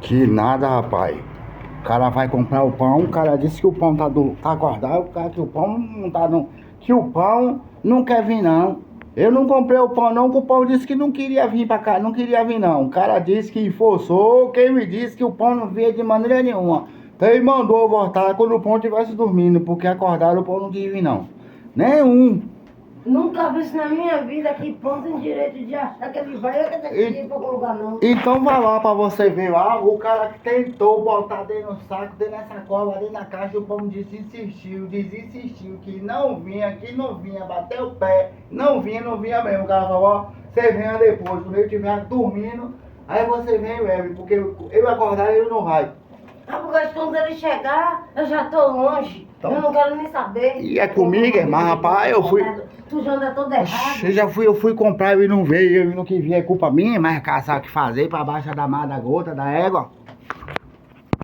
Que nada, rapaz. O cara vai comprar o pão, o cara disse que o pão tá acordado, o cara que o pão não tá no. Que o pão não quer vir não. Eu não comprei o pão não, que o pão disse que não queria vir pra cá, não queria vir não. O cara disse que forçou, quem me disse que o pão não vinha de maneira nenhuma. Então ele mandou eu voltar quando o pão estivesse dormindo, porque acordado o pão não queria vir não. Nenhum. Nunca vi isso na minha vida, que pão tem direito de achar que ele vai, eu que tenho que ir pra algum lugar não. Então vai lá pra você ver lá, o cara que tentou botar dentro do saco, dentro da sacola, dentro da caixa, o pão desistiu, que não vinha, bateu o pé, não vinha mesmo. O cara falou, ó, você venha depois, quando eu estiver dormindo, aí você vem e bebe, porque eu acordar ele não vai. Ah, porque quando ele chegar, eu já tô longe, Então, eu não quero nem saber. E é comigo, irmã, rapaz, eu fui... Tu já anda todo errado. Eu fui comprar e não veio, eu não quis vir, é culpa minha, mas cara sabe o que fazer pra baixo da mar da gota, da égua.